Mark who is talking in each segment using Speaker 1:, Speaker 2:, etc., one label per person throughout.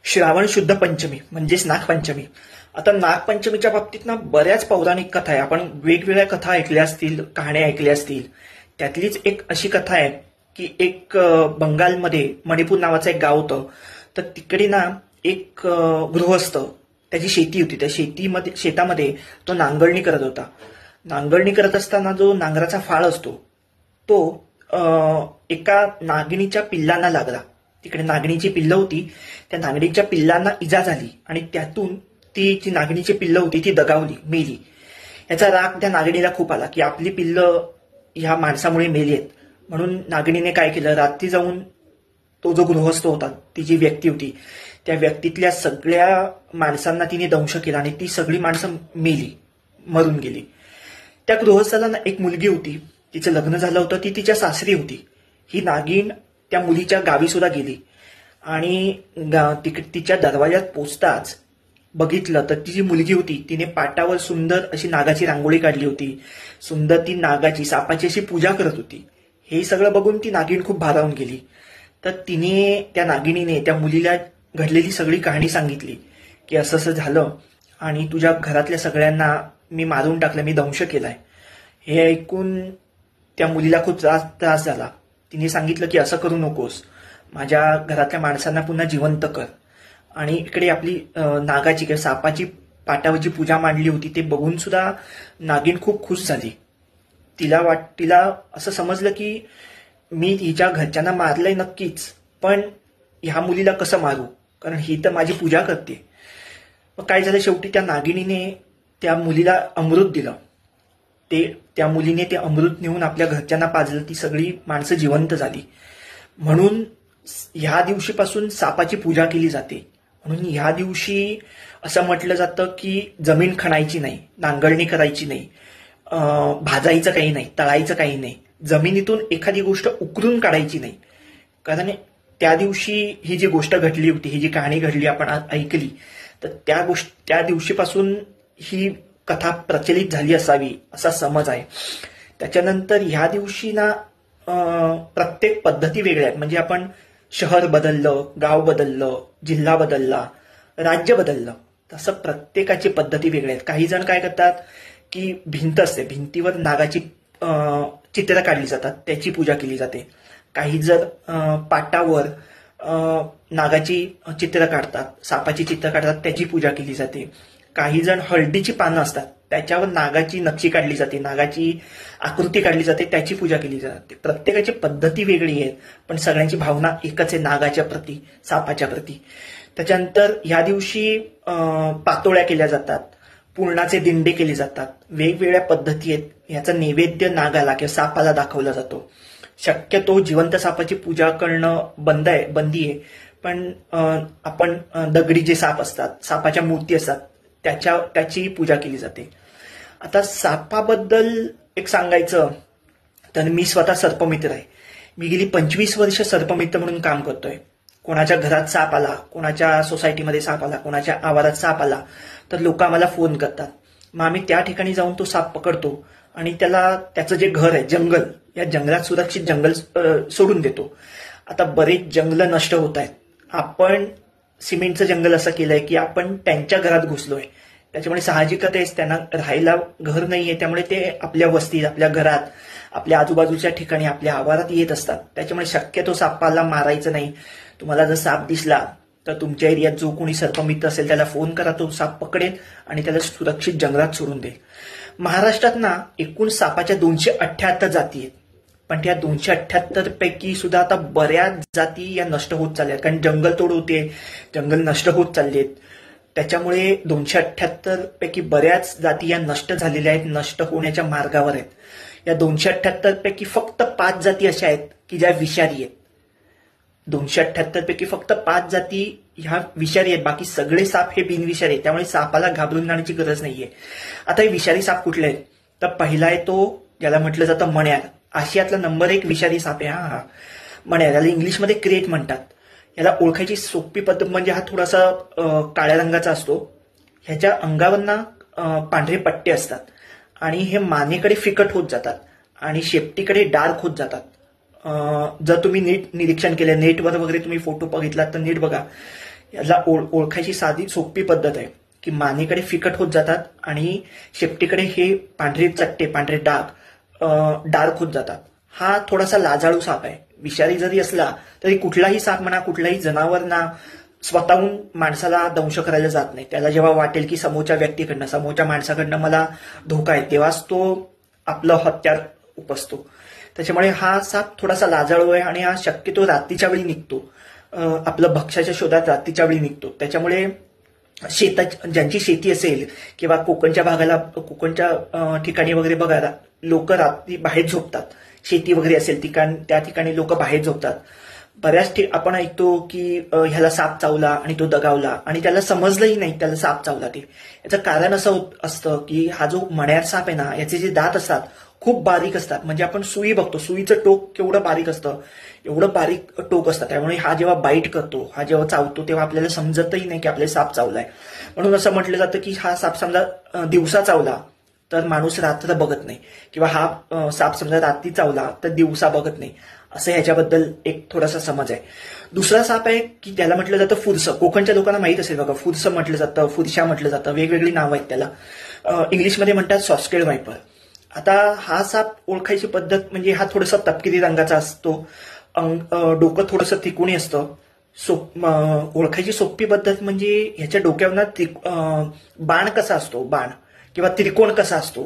Speaker 1: श्रावण शुद्ध पंचमी म्हणजेच नागपंचमी. आता नागपंचमीच्या बाबतीत ना बऱ्याच पौराणिक कथा आहे. आपण वेगवेगळ्या कथा ऐकल्या असतील, कहाण्या ऐकल्या असतील. त्यातलीच एक अशी कथा आहे की एक बंगालमध्ये मणिपूर नावाचं एक गाव होतं. तर तिकडे ना एक गृहस्थ, त्याची शेती होती. त्या शेतामध्ये तो नांगरणी करत होता. नांगरणी करत असताना जो नांगराचा फाळ असतो तो एका नागिणीच्या पिल्लांना लागला. तिकडे नागिणीची पिल्लं होती. त्या नागिणीच्या पिल्लांना इजा झाली आणि त्यातून ती जी नागिणीची पिल्लं होती ती दगावली, मेली. याचा राग त्या नागिणीला खूप आला की आपली पिल्लं ह्या माणसामुळे मेली आहेत. म्हणून नागिणीने काय केलं, रात्री जाऊन तो जो गृहस्थ होता, ती जी व्यक्ती होती, त्या व्यक्तीतल्या सगळ्या माणसांना तिने दंश केला आणि ती सगळी माणसं मेली, मरून गेली. त्या गृहस्थाला ना एक मुलगी होती, तिचं लग्न झालं होतं, ती तिच्या सासरी होती. ही नागिण त्या मुलीच्या गावी सुद्धा गेली आणि तिच्या दरवाज्यात पोचताच बघितलं तर ती जी मुलगी होती तिने पाटावर सुंदर अशी नागाची रांगोळी काढली होती. सुंदर ती नागाची, सापाची अशी पूजा करत होती. हे सगळं बघून ती नागिण खूप भारावून गेली. तर त्या नागिणीने त्या मुलीला घडलेली सगळी कहाणी सांगितली की असं असं झालं आणि तुझ्या घरातल्या सगळ्यांना मी मारून टाकलं, मी दंश केलाय. हे ऐकून त्या मुलीला खूप त्रास झाला. तिने सांगितलं की असं करू नकोस, माझ्या घरातल्या माणसांना पुन्हा जिवंत कर. आणि इकडे आपली नागाची किंवा सापाची पाटावरची पूजा मांडली होती ते बघून सुद्धा नागिण खूप खुश झाली. तिला असं समजलं की मी हिच्या घरच्यांना मारलंय नक्कीच, पण ह्या मुलीला कसं मारू, कारण ही तर माझी पूजा करते. मग काय झालं, शेवटी त्या नागिणीने त्या मुलीला अमृत दिलं. त्या मुलीने ते अमृत नेऊन आपल्या घरच्यांना पाजलं. ती सगळी माणसं जिवंत झाली. म्हणून ह्या दिवशीपासून सापाची पूजा केली जाते. म्हणून ह्या दिवशी असं म्हटलं जातं की जमीन खणायची नाही, नांगरणी करायची नाही, भाजायचं काही नाही, तळायचं काही नाही, जमिनीतून एखादी गोष्ट उकरून काढायची नाही. कारण त्या दिवशी ही जी गोष्ट घडली होती, ही जी कहाणी घडली आपण ऐकली, तर त्या दिवशीपासून ही कथा प्रचलित झाली असावी असा समज आहे. त्याच्यानंतर ह्या दिवशी ना प्रत्येक पद्धती वेगळ्या आहेत. म्हणजे आपण शहर बदललं, गाव बदललं, जिल्हा बदलला, राज्य बदललं, तसं प्रत्येकाची पद्धती वेगळ्या आहेत. काही जण काय करतात की भिंत असते, भिंतीवर नागाची चित्र काढली जातात, त्याची पूजा केली जाते. काही जर पाटावर नागाची चित्र काढतात, सापाची चित्र काढतात, त्याची पूजा केली जाते. काही जण हळदीची पानं असतात, त्याच्यावर नागाची नक्षी काढली जाते, नागाची आकृती काढली जाते, त्याची पूजा केली जाते. प्रत्येकाची पद्धती वेगळी आहेत, पण सगळ्यांची भावना एकच आहे, नागाच्या प्रती, सापाच्या प्रती. त्याच्यानंतर ह्या दिवशी पातोळ्या केल्या जातात, पुरणाचे दिंडे केले जातात, वेगवेगळ्या पद्धती आहेत. ह्याचा नैवेद्य नागाला किंवा सापाला दाखवला जातो. शक्यतो जिवंत सापाची पूजा करणं बंदी आहे, पण आपण दगडी जे साप असतात, सापाच्या मूर्ती असतात, त्याची पूजा केली जाते. आता सापाबद्दल एक सांगायचं तर मी स्वतः सर्पमित्र आहे. मी गेली 25 वर्ष सर्पमित्र म्हणून काम करतोय. कोणाच्या घरात साप आला, कोणाच्या सोसायटीमध्ये साप आला, कोणाच्या आवारात साप आला तर लोक आम्हाला फोन करतात. मग आम्ही त्या ठिकाणी जाऊन तो साप पकडतो आणि त्याचं जे घर आहे, जंगल, या जंगलात सुरक्षित जंगल सोडून देतो. आता बरेच जंगल नष्ट होत आहेत. आपण सिमेंटचं जंगल असं केलंय की आपण त्यांच्या घरात घुसलोय. त्याच्यामुळे साहजिकतेच त्यांना राहायला घर नाहीये, त्यामुळे ते आपल्या वस्तीत, आपल्या घरात, आपल्या आजूबाजूच्या ठिकाणी, आपल्या आवारात येत असतात. त्याच्यामुळे शक्यतो सापाला मारायचं नाही. तुम्हाला जर साप दिसला तर तुमच्या एरियात जो कोणी सर्पमित्र असेल त्याला फोन करा, तो साप पकडेल आणि त्याला सुरक्षित जंगलात सोडून देईल. महाराष्ट्रात ना एकूण सापाच्या 278 जाती आहेत, पण त्या 278 पैकी सुद्धा आता बऱ्याच जाती या नष्ट होत चालल्या आहेत. कारण जंगल तोड होते, जंगल नष्ट होत चालले आहेत. त्याच्यामुळे 278 पैकी बऱ्याच जाती या नष्ट झालेल्या आहेत, नष्ट होण्याच्या मार्गावर आहेत. या 278 पैकी फक्त 5 जाती अशा आहेत की ज्या विषारी आहेत. 278 पैकी फक्त 5 जाती ह्या विषारी आहेत, बाकी सगळे साप हे बिनविषारी आहेत. त्यामुळे सापाला घाबरून जाण्याची गरज नाहीये. आता हे विषारी साप कुठले आहेत तर पहिला आहे तो ज्याला म्हटलं जातं मण्यार. आशियातला नंबर 1 विषारी साप आहे हा मण्यार. याला इंग्लिशमध्ये क्रेट म्हणतात. याला ओळखायची सोपी पद्धत म्हणजे हा थोडासा काळ्या रंगाचा असतो. ह्याच्या अंगावर ना पांढरे पट्टे असतात आणि हे मानेकडे फिकट होत जातात आणि शेपटीकडे डार्क होत जातात. जर तुम्ही नीट निरीक्षण केलं, नेटवर वगैरे तुम्ही फोटो बघितलात तर नीट बघा याला ओळखायची साधी सोपी पद्धत आहे की मानेकडे फिकट होत जातात आणि शेपटीकडे हे पांढरे चट्टे, पांढरे डाग डार्क होत जातात. हा थोडासा लाजाळू साप आहे. विषारी जरी असला तरी कुठलाही साप म्हणा, कुठलाही जनावर ना स्वतःहून माणसाला दंश करायला जात नाही. त्याला जेव्हा वाटेल की समोरच्या व्यक्तीकडनं, समोरच्या माणसाकडनं मला धोका आहे, तेव्हाच तो आपलं हत्यार उपसतो. त्याच्यामुळे हा साप थोडासा लाजाळू आहे आणि हा शक्यतो रात्रीच्या वेळी निघतो. आपलं भक्ष्याच्या शोधात रात्रीच्या वेळी निघतो. त्याच्यामुळे ज्यांची शेती असेल किंवा कोकणच्या ठिकाणी वगैरे बघा, लोक रात्री बाहेर झोपतात. शेती वगैरे असेल त्या ठिकाणी लोक बाहेर झोपतात. बऱ्याच आपण ऐकतो की ह्याला साप चावला आणि तो दगावला आणि त्याला समजलंही नाही त्याला साप चावला. ते याचं कारण असं असतं की हा जो मण्यार साप आहे ना, याचे जे दात असतात खूप बारीक असतात. म्हणजे आपण सुई बघतो, सुईचं टोक केवढं बारीक असतं, एवढं बारीक टोक असतं. त्यामुळे हा जेव्हा बाईट करतो, हा जेव्हा चावतो, तेव्हा आपल्याला समजतही नाही की आपल्याला साप चावलाय. म्हणून असं म्हटलं जातं की हा साप समजा दिवसा चावला तर माणूस रात्र बघत नाही, किंवा हा साप समजा रात्री चावला तर दिवसा बघत नाही, असं ह्याच्याबद्दल एक थोडासा समज आहे. दुसरा साप आहे की त्याला म्हटलं जातं फुरसं. कोकणच्या लोकांना माहित असेल बघा, फुरसं म्हटलं जातं, फुरशा म्हटलं जातं, वेगवेगळी नावं आहेत त्याला. इंग्लिशमध्ये म्हणतात सॉस्केड वायपर. आता हा साप ओळखायची पद्धत म्हणजे हा थोडासा तपकिरी रंगाचा असतो, डोकं थोडंसं त्रिकोणी असतं. ओळखायची सोपी पद्धत म्हणजे ह्याच्या डोक्यावर बाण कसा असतो, बाण किंवा त्रिकोण कसा असतो,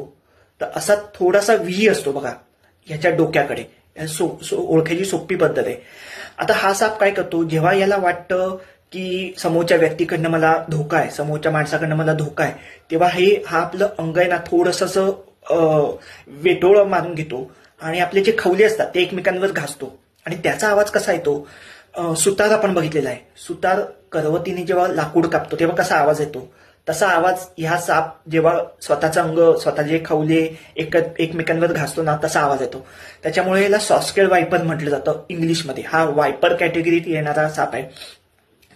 Speaker 1: तर असा थोडासा व्ही असतो बघा ह्याच्या डोक्याकडे. ओळखायची सोपी पद्धत आहे. आता हा साप काय करतो, जेव्हा याला वाटतं की समोरच्या व्यक्तीकडनं मला धोका आहे, समोरच्या माणसाकडनं मला धोका आहे, तेव्हा हा आपलं अंग आहे ना थोडंसं वेटोळं मारून घेतो आणि आपले जे खवले असतात ते एकमेकांवर घासतो. आणि त्याचा आवाज कसा येतो, सुतार आपण बघितलेला आहे. सुतार करवतीने जेव्हा लाकूड कापतो तेव्हा कसा आवाज येतो, तसा आवाज ह्या साप जेव्हा स्वतःचा अंग, स्वतःचे खवले एकमेकांवर घासतो ना, तसा आवाज येतो. त्याच्यामुळे याला सॉस्केड वायपर म्हटलं जातं इंग्लिशमध्ये. हा वायपर कॅटेगरीत येणारा साप आहे.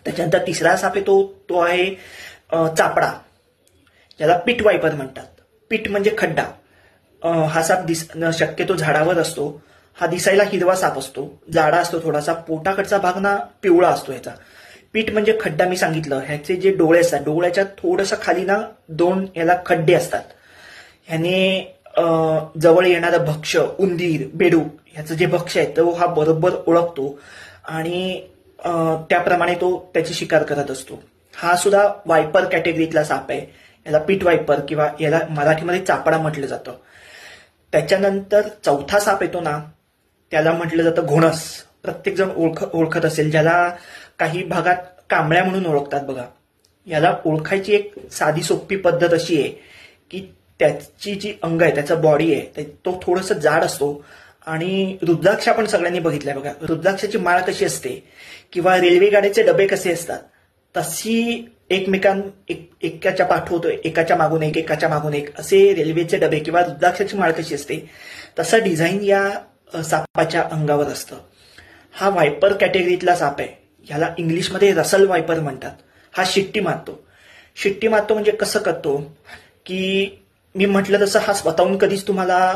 Speaker 1: त्याच्यानंतर तिसरा साप आहे तो आहे चापडा, ज्याला पिट वायपर म्हणतात. पिट म्हणजे खड्डा. हा साप शक्यतो झाडावर असतो. हा दिसायला हिरवा साप असतो, जाडा असतो थोडासा, पोटाकडचा भाग ना पिवळा असतो ह्याचा. पीठ म्हणजे खड्डा मी सांगितलं. ह्याचे जे डोळे असतात, डोळ्याच्या थोडंसं खाली ना दोन याला खड्डे असतात. ह्याने जवळ येणारं भक्ष्य, उंदीर, बेडूक ह्याचं जे भक्ष्य आहे तो हा बरोबर ओळखतो आणि त्याप्रमाणे तो त्याची शिकार करत असतो. हा सुद्धा वायपर कॅटेगरीतला साप आहे. याला पीठ वायपर किंवा याला मराठीमध्ये चापडा म्हटलं जातं. त्याच्यानंतर चौथा साप येतो ना, त्याला म्हटलं जातं घोणस. प्रत्येक जण ओळखत असेल, ज्याला काही भागात कांबळ्या म्हणून ओळखतात बघा. याला ओळखायची एक साधी सोपी पद्धत अशी आहे की त्याची जी अंग आहे, त्याचा बॉडी आहे, तो थोडंसं जाड असतो. आणि रुद्राक्ष आपण सगळ्यांनी बघितलंय बघा, रुद्राक्षाची माळ कशी असते किंवा रेल्वे गाड्याचे डबे कसे असतात, तशी एकाच्या पाठवतो, एकाच्या मागून एक, एकाच्या मागून एक असे रेल्वेचे डबे किंवा रुद्राक्षाची माळ कशी असते, तसं डिझाईन या सापाच्या अंगावर असतं. हा वायपर कॅटेगरीतला साप आहे. ह्याला इंग्लिशमध्ये रसल वायपर म्हणतात. हा शिट्टी मारतो. शिट्टी मारतो म्हणजे कसं करतो की मी म्हटलं तसं हा स्वतःहून कधीच तुम्हाला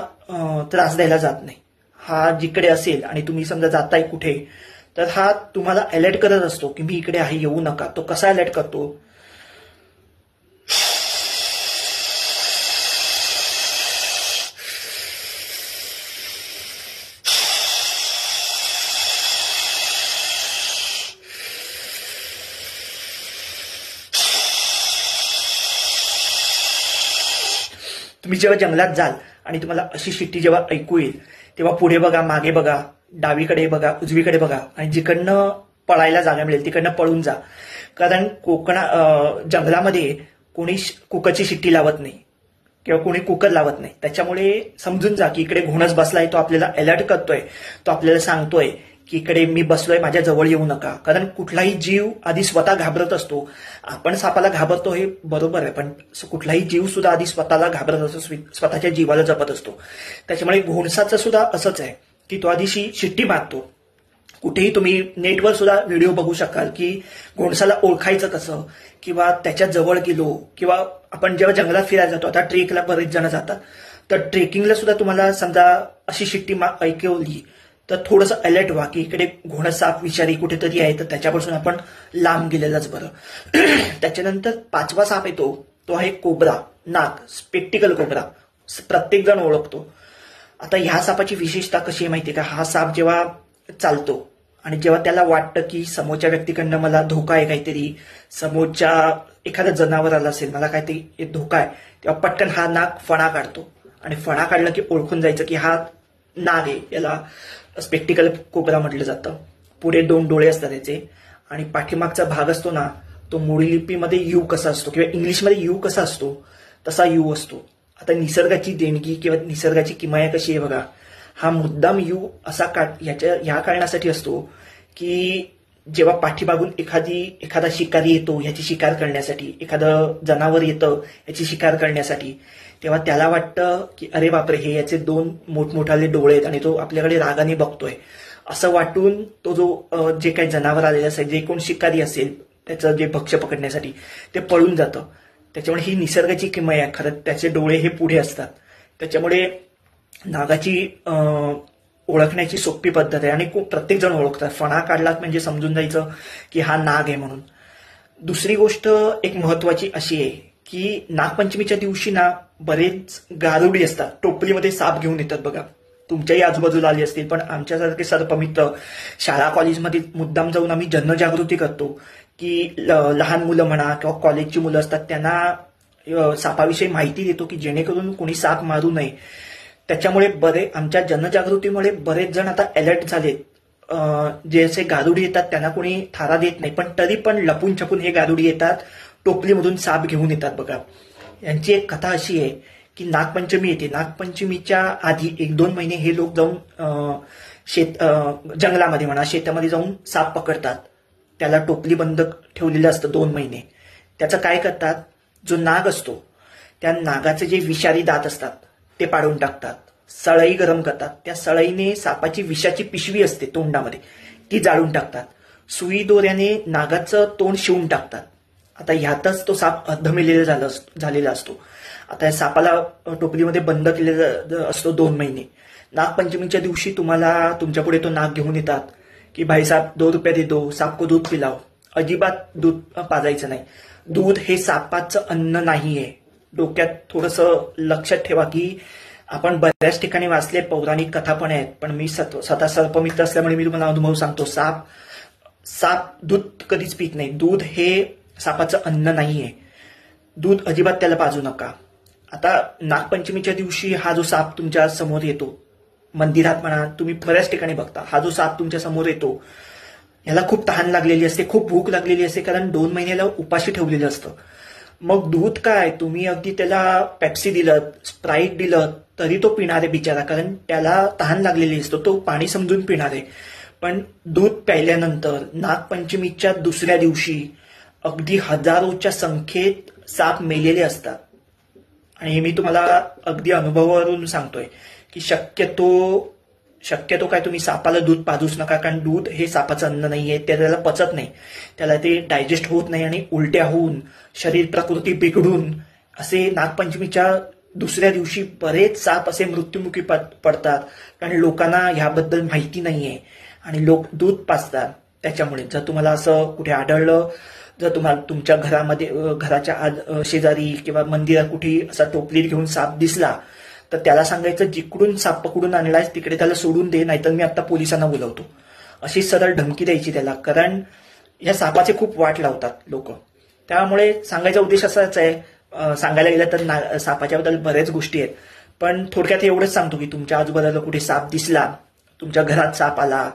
Speaker 1: त्रास द्यायला जात नाही. हा जिकडे असेल आणि तुम्ही समजा जाताय कुठे, तर हा तुम्हाला अलर्ट करत असतो की मी इकडे आहे, येऊ नका. तो कसा अलर्ट करतो, तुम्ही जेव्हा जंगलात जाल आणि तुम्हाला अशी शिट्टी जेव्हा ऐकू येईल, तेव्हा पुढे बघा, मागे बघा, डावीकडे बघा, उजवीकडे बघा आणि जिकडनं पळायला जागा मिळेल तिकडनं पळून जा. कारण जंगलामध्ये कोणी कुकरची शिट्टी लावत नाही किंवा कोणी कुकर लावत नाही. त्याच्यामुळे समजून जा की इकडे घोणस बसलाय, तो आपल्याला अलर्ट करतोय, तो आपल्याला सांगतोय की इकडे मी बसलोय, माझ्या जवळ येऊ नका. कारण कुठलाही जीव आधी स्वतः घाबरत असतो. आपण सापाला घाबरतो हे बरोबर आहे, पण कुठलाही जीव सुद्धा आधी स्वतःला घाबरत असतो, स्वतःच्या जीवाला जपत असतो. त्याच्यामुळे घोणसाचं सुद्धा असंच आहे की तो आधी शिट्टी मारतो. कुठेही तुम्ही नेटवर सुद्धा व्हिडिओ बघू शकाल की घोणसाला ओळखायचं कसं, किंवा त्याच्या जवळ गेलो, किंवा आपण जेव्हा जंगलात फिरायला जातो, आता ट्रेकला बरेच जण जातात, तर ट्रेकिंगला सुद्धा तुम्हाला समजा अशी शिट्टी ऐकवली तर थोडंसं अलर्ट व्हा की इकडे घोणा साप विषारी कुठेतरी आहे, तर त्याच्यापासून आपण लांब गेलेलाच बरं. त्याच्यानंतर 5वा साप येतो, तो आहे कोब्रा, नाग, स्पेक्टिकल कोब्रा. प्रत्येक जण ओळखतो. आता ह्या सापाची विशेषता कशी आहे माहितीये का? हा साप जेव्हा चालतो आणि जेव्हा त्याला वाटतं की समोरच्या व्यक्तीकडनं मला धोका आहे, काहीतरी समोरच्या एखादं जनावर आलं असेल, मला काहीतरी धोका आहे, तेव्हा पटकन हा नाग फणा काढतो. आणि फणा काढला की ओळखून जायचं की हा नाग आहे. याला स्पेक्टिकल कोब्रा म्हटलं जातं. पुढे 2 डोळे असतात त्याचे आणि पाठीमागचा भाग असतो ना, तो मोडी लिपीमध्ये यू कसा असतो किंवा इंग्लिशमध्ये यू कसा असतो तसा यू असतो. आता निसर्गाची देणगी किंवा निसर्गाची किमया कशी आहे बघा. हा मुद्दाम यू असा ह्या कारणासाठी असतो की जेव्हा पाठीमागून एखादा शिकारी येतो ह्याची शिकार करण्यासाठी, एखादं जनावर येतं याची शिकार करण्यासाठी, तेव्हा त्याला वाटतं की अरे बापरे, हे याचे 2 मोठमोठाले डोळे आहेत आणि तो आपल्याकडे रागाने बघतोय, असं वाटून तो जो जे काही जनावर आलेलं असेल, जे कोण शिकारी असेल त्याचं जे भक्ष्य पकडण्यासाठी, ते पळून जातं. त्याच्यामुळे ही निसर्गाची किमया आहे. खरं त्याचे डोळे हे पुढे असतात. त्याच्यामुळे नागाची ओळखण्याची सोपी पद्धत आहे आणि प्रत्येक जण ओळखतात. फणा काढलात म्हणजे समजून जायचं की हा नाग आहे म्हणून. दुसरी गोष्ट एक महत्वाची अशी आहे की नागपंचमीच्या दिवशी ना बरेच गारुडी असतात, टोपलीमध्ये साप घेऊन येतात बघा. तुमच्याही आजूबाजूला आली असतील, पण आमच्यासारखे सर्पमित्र शाळा कॉलेजमध्ये मुद्दाम जाऊन आम्ही जनजागृती करतो की लहान मुलं म्हणा किंवा कॉलेजची मुलं असतात त्यांना सापाविषयी माहिती देतो की जेणेकरून कोणी साप मारू नये. त्याच्यामुळे आमच्या जनजागृतीमुळे बरेच जण आता अलर्ट झालेत. जे असे गारुडी येतात त्यांना कोणी थारा देत नाही, पण तरी पण लपून छपून हे गारुडी येतात, टोपलीमधून साप घेऊन येतात बघा. यांची एक कथा अशी आहे की नागपंचमी येते, नागपंचमीच्या आधी 1-2 महिने हे लोक जाऊन जंगलामध्ये म्हणा शेतामध्ये जाऊन साप पकडतात. त्याला टोपली बंद ठेवलेलं असतं 2 महिने. त्याचं काय करतात, जो नाग असतो त्या नागाचे जे विषारी दात असतात ते पाडून टाकतात, सळई गरम करतात, त्या सळईने सापाची विषाची पिशवी असते तोंडामध्ये ती जाळून टाकतात, सुई दोऱ्याने नागाचं तोंड शिवून टाकतात. आता ह्यातच तो साप अर्धमेलेला झालेला असतो. आता या सापाला टोपलीमध्ये बंद केलेला असतो 2 महिने. नागपंचमीच्या दिवशी तुम्हाला तुमच्यापुढे तो नाग घेऊन येतात की भाई साहब 2 रुपये दे दो, साप को दूध पिलाओ. अजिबात दूध पाजायचं नाही. दूध हे सापाचं अन्न नाहीये. डोक्यात थोडंसं लक्षात ठेवा की आपण बऱ्याच ठिकाणी वाचले, पौराणिक कथा पण आहेत, पण मी स्वतः सर्पमित्र असल्यामुळे मी तुम्हाला अनुभव सांगतो. साप दूध कधीच पित नाही. दूध हे सापाचं अन्न नाहीये. दूध अजिबात त्याला पाजू नका. आता नागपंचमीच्या दिवशी हा जो साप तुमच्या समोर येतो, मंदिरात म्हणा तुम्ही बऱ्याच ठिकाणी बघता, हा जो साप तुमच्या समोर येतो याला खूप तहान लागलेली असते, खूप भूक लागलेली असते, कारण 2 महिन्याला उपाशी ठेवलेलं असतं. मग दूध काय, तुम्ही अगदी त्याला पेप्सी दिलं, स्प्राईट दिलं तरी तो पिणार आहे बिचारा, कारण त्याला तहान लागलेली असतो, तो पाणी समजून पिणार आहे. पण दूध प्यायल्यानंतर नागपंचमीच्या दुसऱ्या दिवशी अगदी हजारोच्या संख्येत साप मेलेले असतात. आणि मी तुम्हाला अगदी अनुभवावरून सांगतोय की शक्यतो काय तुम्ही सापाला दूध पाजूच नका, कारण दूध हे सापाचं अन्न नाहीये, त्याला पचत नाही, त्याला ते डायजेस्ट होत नाही आणि उलट्या होऊन शरीर प्रकृती बिघडून असे नागपंचमीच्या दुसऱ्या दिवशी बरेच साप असे मृत्युमुखी पडतात, कारण लोकांना ह्याबद्दल माहिती नाहीये आणि लोक दूध पाजतात. त्याच्यामुळे जर तुम्हाला असं कुठे आढळलं, जर तुम्हाला तुमच्या घराच्या शेजारी किंवा मंदिरात कुठे असा टोपलीत घेऊन साप दिसला तर त्याला सांगायचं जिकडून साप पकडून आणलाय तिकडे त्याला सोडून दे, नाहीतर मी आता पोलिसांना बोलवतो, अशी सरळ धमकी द्यायची त्याला, कारण या सापाचे खूप वाट लावतात लोक. त्यामुळे सांगायचा उद्देश असाच आहे. सांगायला गेलं तर सापाच्याबद्दल बऱ्याच गोष्टी आहेत, पण थोडक्यात एवढंच सांगतो की तुमच्या आजूबाजूला कुठे साप दिसला, तुमच्या घरात साप आला,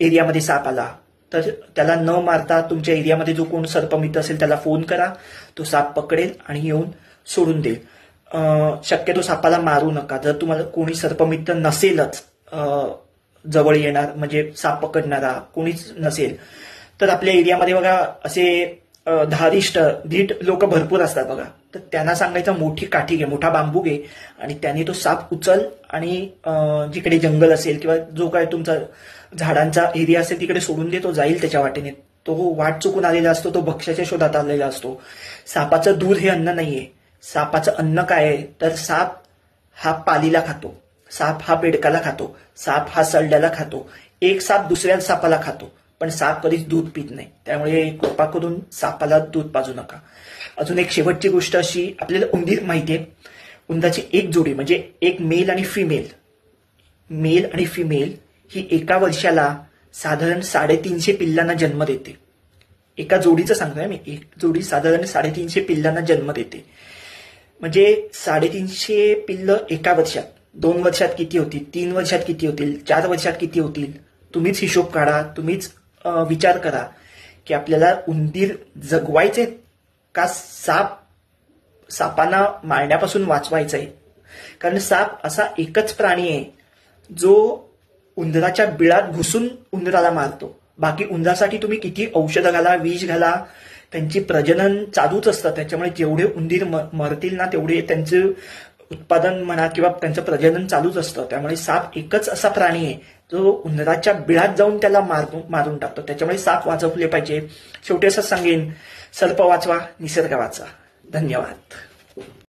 Speaker 1: एरियामध्ये साप आला, तर त्याला न मारता तुमच्या एरियामध्ये जो कोण सर्पमित्र असेल त्याला फोन करा, तो साप पकडेल आणि येऊन सोडून देईल. शक्यतो सापाला मारू नका. जर तुम्हाला कोणी सर्पमित्र नसेलच जवळ येणार, म्हणजे साप पकडणारा कोणीच नसेल, तर आपल्या एरियामध्ये बघा असे धारिष्ट धीट लोक भरपूर असतात बघा, तर त्यांना सांगायचं मोठी काठी घे, मोठा बांबू घे आणि त्याने तो साप उचल आणि जिकडे जंगल असेल किंवा जो काय तुमचा झाडांचा एरिया असेल तिकडे सोडून दे, तो जाईल त्याच्या वाटेने. तो वाट चुकून आलेला असतो, तो भक्ष्याच्या शोधात आलेला असतो. सापाचं दूध हे अन्न नाहीये. सापाचं अन्न काय आहे, तर साप हा पालीला खातो. साप हा बेडकाला खातो, साप हा सळल्याला खातो, एक साप दुसऱ्या सापाला खातो, पण साप कधीच दूध पित नाही. त्यामुळे कृपा करून सापाला दूध पाजू नका. अजून एक शेवटची गोष्ट अशी, आपल्याला उंदीर माहितीये, उंदराची एक जोडी म्हणजे एक मेल आणि फिमेल ही एका वर्षाला साधारण 350 पिल्लांना जन्म देते. एका जोडीचं सांगतोय मी, एक जोडी साधारण 350 पिल्लांना जन्म देते. म्हणजे 350 पिल्ल एका वर्षात, 2 वर्षात किती होतील, 3 वर्षात किती होतील, 4 वर्षात किती होतील, तुम्हीच हिशोब काढा, तुम्हीच विचार करा की आपल्याला उंदीर जगवायचे का सापांना मारण्यापासून वाचवायचंय. कारण साप असा एकच प्राणी आहे जो उंदराच्या बिळात घुसून उंदराला मारतो. बाकी उंदरासाठी तुम्ही किती औषधं घाला, विष घाला, त्यांची प्रजनन चालूच असतं. त्याच्यामुळे जेवढे उंदीर मरतील ना तेवढे त्यांचं उत्पादन म्हणा किंवा त्यांचं प्रजनन चालूच असतं. त्यामुळे साप एकच असा प्राणी आहे जो उंदराच्या बिळात जाऊन त्याला मारून टाकतो. त्याच्यामुळे साप वाचवले पाहिजे. शेवटी असं सांगेन, सर्प वाचवा, निसर्ग वाचवा. धन्यवाद.